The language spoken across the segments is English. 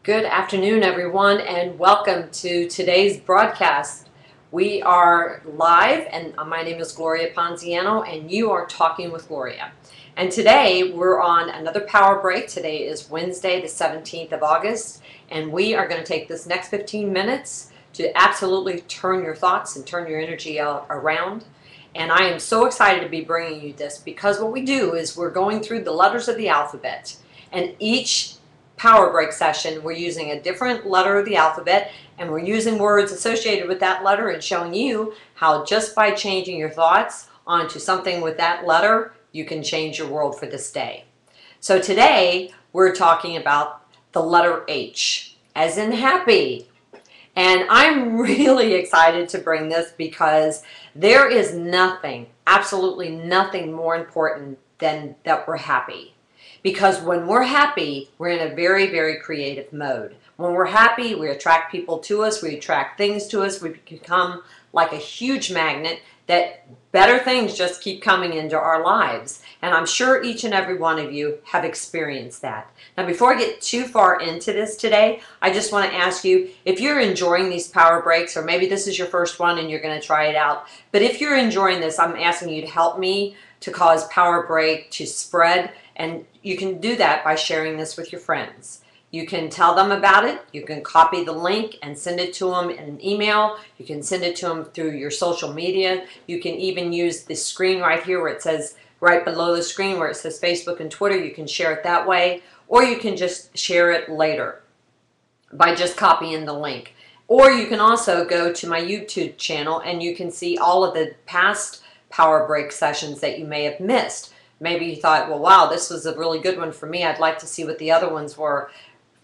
Good afternoon, everyone, and welcome to today's broadcast. We are live, and my name is Gloria Ponziano, and you are talking with Gloria. And today we're on another power break. Today is Wednesday, the 17th of August, and we are going to take this next 15 minutes to absolutely turn your thoughts and turn your energy around. And I am so excited to be bringing you this because what we do is we're going through the letters of the alphabet, and each power break session we're using a different letter of the alphabet, and we're using words associated with that letter and showing you how just by changing your thoughts onto something with that letter you can change your world for this day. So today we're talking about the letter H as in happy, and I'm really excited to bring this because there is nothing, absolutely nothing more important than that we're happy. Because when we're happy, we're in a very, very creative mode. When we're happy, we attract people to us, we attract things to us, we become like a huge magnet that better things just keep coming into our lives. And I'm sure each and every one of you have experienced that. Now, before I get too far into this today, I just want to ask you, if you're enjoying these power breaks, or maybe this is your first one and you're going to try it out, but if you're enjoying this, I'm asking you to help me to cause Power Break to spread. And you can do that by sharing this with your friends. You can tell them about it. You can copy the link and send it to them in an email. You can send it to them through your social media. You can even use the screen right here where it says, right below the screen where it says Facebook and Twitter. You can share it that way, or you can just share it later by just copying the link. Or you can also go to my YouTube channel and you can see all of the past Power Break sessions that you may have missed. Maybe you thought, well, wow, this was a really good one for me. I'd like to see what the other ones were.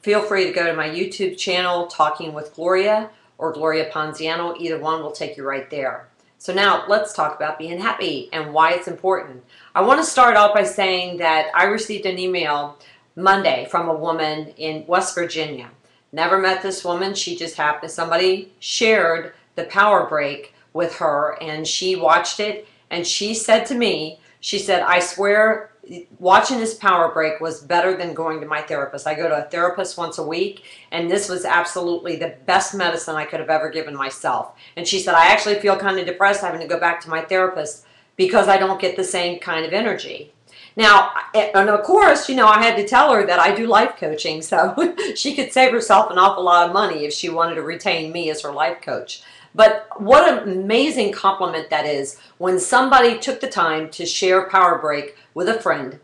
Feel free to go to my YouTube channel, Talking with Gloria, or Gloria Ponziano. Either one will take you right there. So now let's talk about being happy and why it's important. I want to start off by saying that I received an email Monday from a woman in West Virginia. Never met this woman. She just happened, somebody shared the Power Break with her and she watched it, and she said to me, she said, I swear watching this Power Break was better than going to my therapist. I go to a therapist once a week, and this was absolutely the best medicine I could have ever given myself. And she said, I actually feel kind of depressed having to go back to my therapist because I don't get the same kind of energy. Now, and of course, you know, I had to tell her that I do life coaching, so she could save herself an awful lot of money if she wanted to retain me as her life coach. But what an amazing compliment that is when somebody took the time to share Power Break with a friend.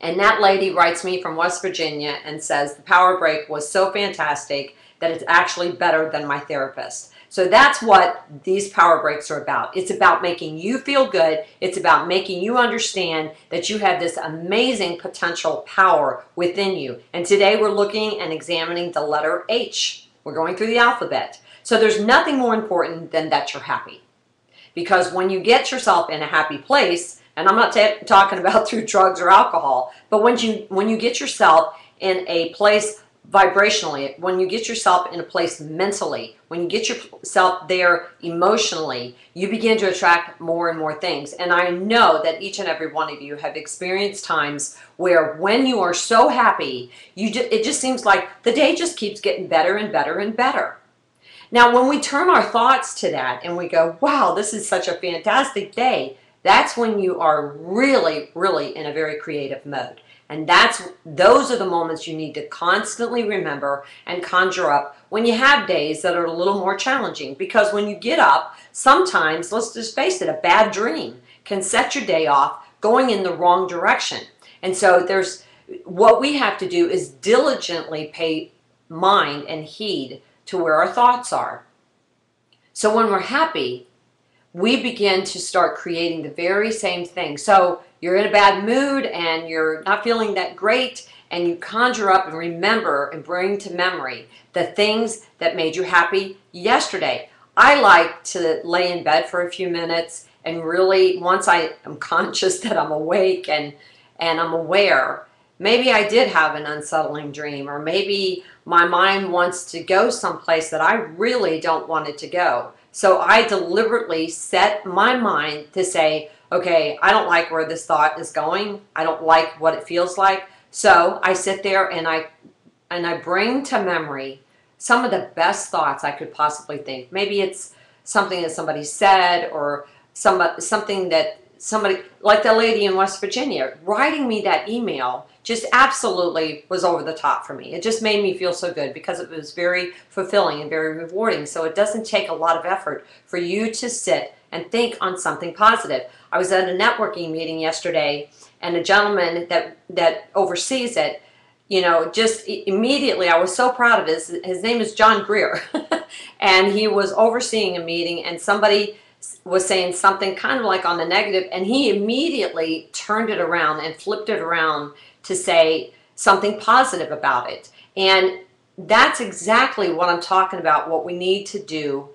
And that lady writes me from West Virginia and says the Power Break was so fantastic that it's actually better than my therapist. So that's what these Power Breaks are about. It's about making you feel good. It's about making you understand that you have this amazing potential power within you. And today we're looking and examining the letter H. We're going through the alphabet. So there's nothing more important than that you're happy. Because when you get yourself in a happy place, and I'm not talking about through drugs or alcohol, but when you get yourself in a place vibrationally, when you get yourself in a place mentally, when you get yourself there emotionally, you begin to attract more and more things. And I know that each and every one of you have experienced times where when you are so happy, it just seems like the day just keeps getting better and better and better. Now, when we turn our thoughts to that and we go, wow, this is such a fantastic day, that's when you are really, really in a very creative mode. And those are the moments you need to constantly remember and conjure up when you have days that are a little more challenging. Because when you get up, sometimes, let's just face it, a bad dream can set your day off going in the wrong direction. And so what we have to do is diligently pay mind and heed to where our thoughts are. So when we're happy, we begin to start creating the very same thing. So you're in a bad mood and you're not feeling that great, and you conjure up and remember and bring to memory the things that made you happy yesterday. I like to lay in bed for a few minutes and really, once I am conscious that I'm awake and I'm aware, maybe I did have an unsettling dream, or maybe my mind wants to go someplace that I really don't want it to go. So I deliberately set my mind to say, okay, I don't like where this thought is going. I don't like what it feels like. So I sit there and and I bring to memory some of the best thoughts I could possibly think. Maybe it's something that somebody said, or something that somebody, like the lady in West Virginia, writing me that email just absolutely was over the top for me. It just made me feel so good because it was very fulfilling and very rewarding. So it doesn't take a lot of effort for you to sit and think on something positive. I was at a networking meeting yesterday, and a gentleman that oversees it, you know, just immediately, I was so proud of his name is John Greer. And he was overseeing a meeting, and somebody was saying something kind of like on the negative, and he immediately turned it around and flipped it around to say something positive about it. And that's exactly what I'm talking about, what we need to do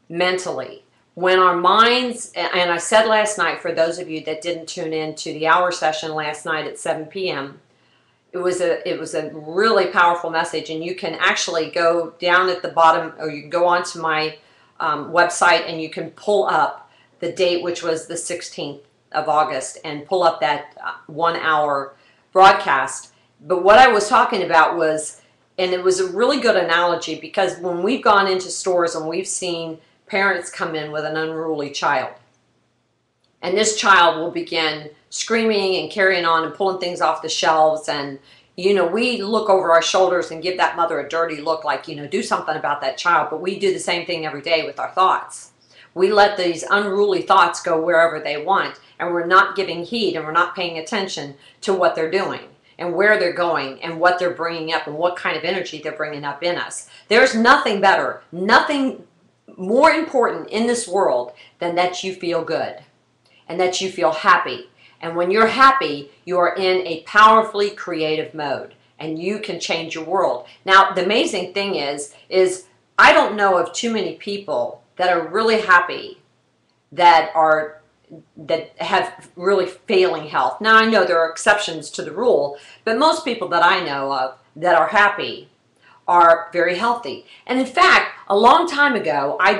mentally. When our minds, and I said last night, for those of you that didn't tune in to the hour session last night at 7 p.m., it was a really powerful message, and you can actually go down at the bottom, or you can go onto my website, and you can pull up the date, which was the 16th of August, and pull up that 1 hour broadcast. But what I was talking about was, and it was a really good analogy, because when we've gone into stores and we've seen parents come in with an unruly child, and this child will begin screaming and carrying on and pulling things off the shelves, and you know, we look over our shoulders and give that mother a dirty look, like, you know, do something about that child. But we do the same thing every day with our thoughts. We let these unruly thoughts go wherever they want, and we're not giving heed, and we're not paying attention to what they're doing and where they're going and what they're bringing up and what kind of energy they're bringing up in us. There's nothing better, nothing more important in this world than that you feel good and that you feel happy. And when you're happy, you are in a powerfully creative mode, and you can change your world. Now, the amazing thing is I don't know of too many people that are really happy that have really failing health. Now, I know there are exceptions to the rule, but most people that I know of that are happy are very healthy. And in fact, a long time ago, I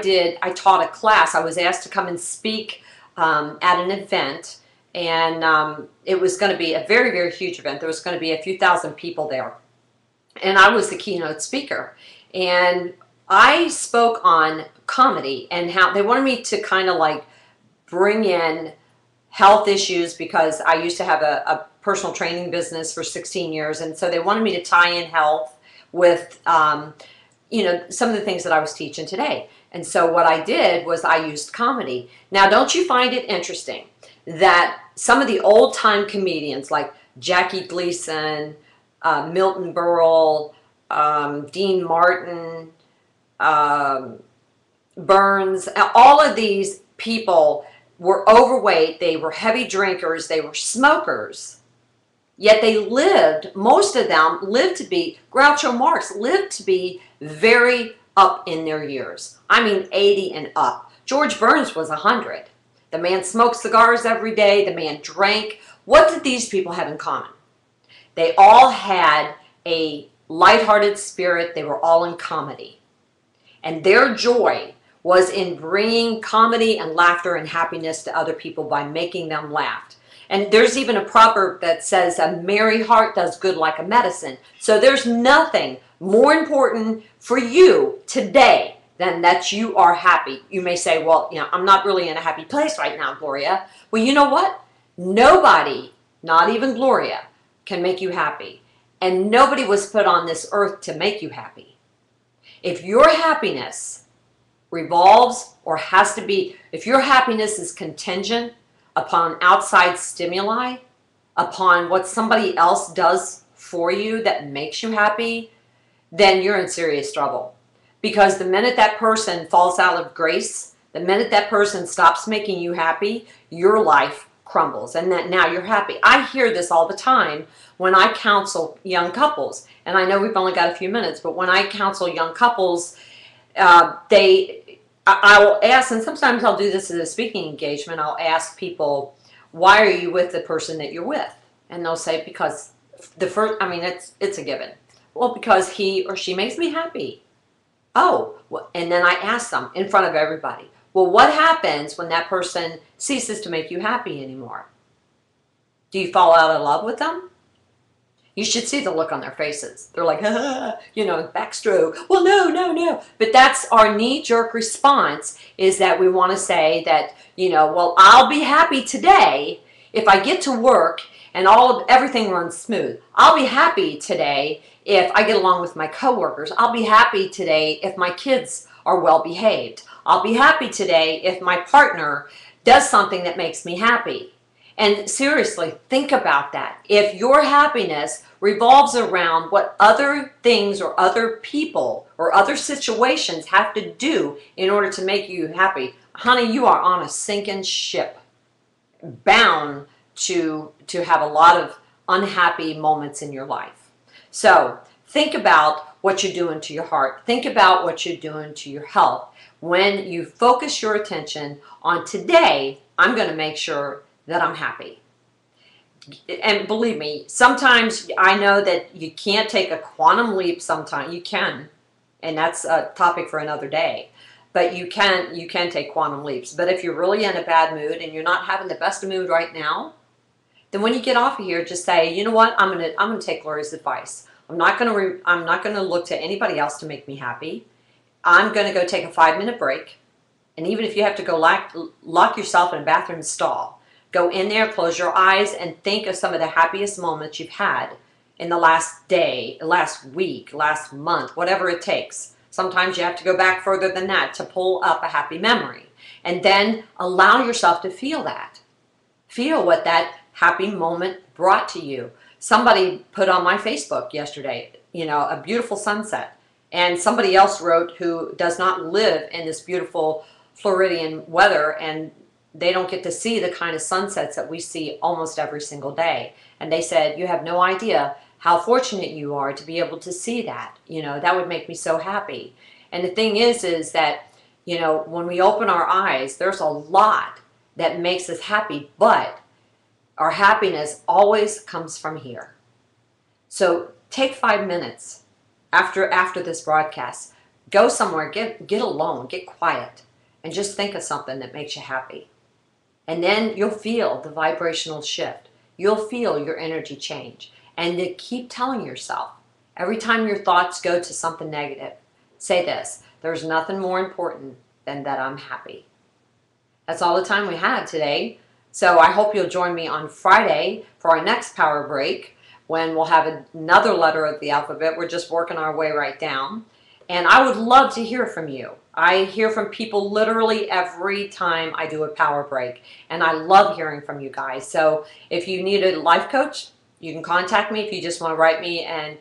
taught a class. I was asked to come and speak at an event. And it was going to be a very, very huge event. There was going to be a few thousand people there. And I was the keynote speaker. And I spoke on comedy and how they wanted me to kind of like bring in health issues, because I used to have a personal training business for 16 years. And so they wanted me to tie in health with, you know, some of the things that I was teaching today. And so what I did was I used comedy. Now, don't you find it interesting that some of the old-time comedians like Jackie Gleason, Milton Berle, Dean Martin, Burns, all of these people were overweight, they were heavy drinkers, they were smokers, yet they lived, most of them lived to be, Groucho Marx lived to be very up in their years. I mean 80 and up. George Burns was 100. The man smoked cigars every day. The man drank. What did these people have in common? They all had a lighthearted spirit. They were all in comedy. And their joy was in bringing comedy and laughter and happiness to other people by making them laugh. And there's even a proverb that says, a merry heart does good like a medicine. So there's nothing more important for you today than that you are happy. You may say, well, you know, I'm not really in a happy place right now, Gloria. Well, you know what? Nobody, not even Gloria, can make you happy. And nobody was put on this earth to make you happy. If your happiness revolves or has to be, if your happiness is contingent upon outside stimuli, upon what somebody else does for you that makes you happy, then you're in serious trouble. Because the minute that person falls out of grace, the minute that person stops making you happy, your life crumbles, and that now you're happy. I hear this all the time when I counsel young couples, and I know we've only got a few minutes, but when I counsel young couples, I will ask, and sometimes I'll do this at a speaking engagement, I'll ask people, why are you with the person that you're with? And they'll say, because the first, I mean, it's a given. Well, because he or she makes me happy. Oh, and then I ask them in front of everybody, well, what happens when that person ceases to make you happy anymore? Do you fall out of love with them? You should see the look on their faces. They're like, ah, you know, backstroke. Well, no, no, no. But that's our knee-jerk response, is that we want to say that, you know, well, I'll be happy today if I get to work and everything runs smooth. I'll be happy today if I get along with my coworkers. I'll be happy today if my kids are well behaved. I'll be happy today if my partner does something that makes me happy. And seriously, think about that. If your happiness revolves around what other things or other people or other situations have to do in order to make you happy, honey, you are on a sinking ship, bound to have a lot of unhappy moments in your life. So think about what you're doing to your heart. Think about what you're doing to your health. When you focus your attention on today, I'm going to make sure that I'm happy. And believe me, sometimes I know that you can't take a quantum leap. Sometimes you can, and that's a topic for another day. But you can take quantum leaps. But if you're really in a bad mood and you're not having the best mood right now, then when you get off of here, just say, you know what, I'm gonna take Gloria's advice. I'm not gonna look to anybody else to make me happy. I'm gonna go take a 5-minute break, and even if you have to go lock yourself in a bathroom stall, go in there, close your eyes, and think of some of the happiest moments you've had in the last day, last week, last month, whatever it takes. Sometimes you have to go back further than that to pull up a happy memory. And then allow yourself to feel that. Feel what that happy moment brought to you. Somebody put on my Facebook yesterday, you know, a beautiful sunset. And somebody else wrote who does not live in this beautiful Floridian weather, and they don't get to see the kind of sunsets that we see almost every single day. And they said, you have no idea how fortunate you are to be able to see that. You know, that would make me so happy. And the thing is that, you know, when we open our eyes, there's a lot that makes us happy, but our happiness always comes from here. So take 5 minutes after this broadcast. Go somewhere, get alone, get quiet, and just think of something that makes you happy. And then you'll feel the vibrational shift. You'll feel your energy change. And to keep telling yourself, every time your thoughts go to something negative, say this: there's nothing more important than that I'm happy. That's all the time we had today. So I hope you'll join me on Friday for our next power break, when we'll have another letter of the alphabet. We're just working our way right down. And I would love to hear from you. I hear from people literally every time I do a power break. And I love hearing from you guys. So if you need a life coach, you can contact me. If you just want to write me and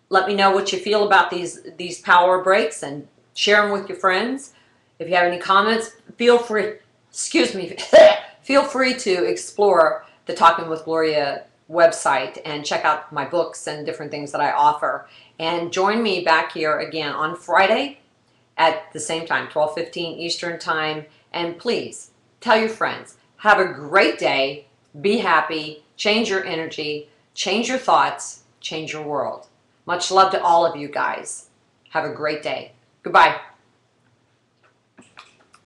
let me know what you feel about these power breaks, and share them with your friends. If you have any comments, feel free, feel free to explore the Talking with Gloria website and check out my books and different things that I offer. And join me back here again on Friday at the same time, 12:15 Eastern Time. And please tell your friends, have a great day, be happy, change your energy, change your thoughts, change your world. Much love to all of you guys. Have a great day. Goodbye.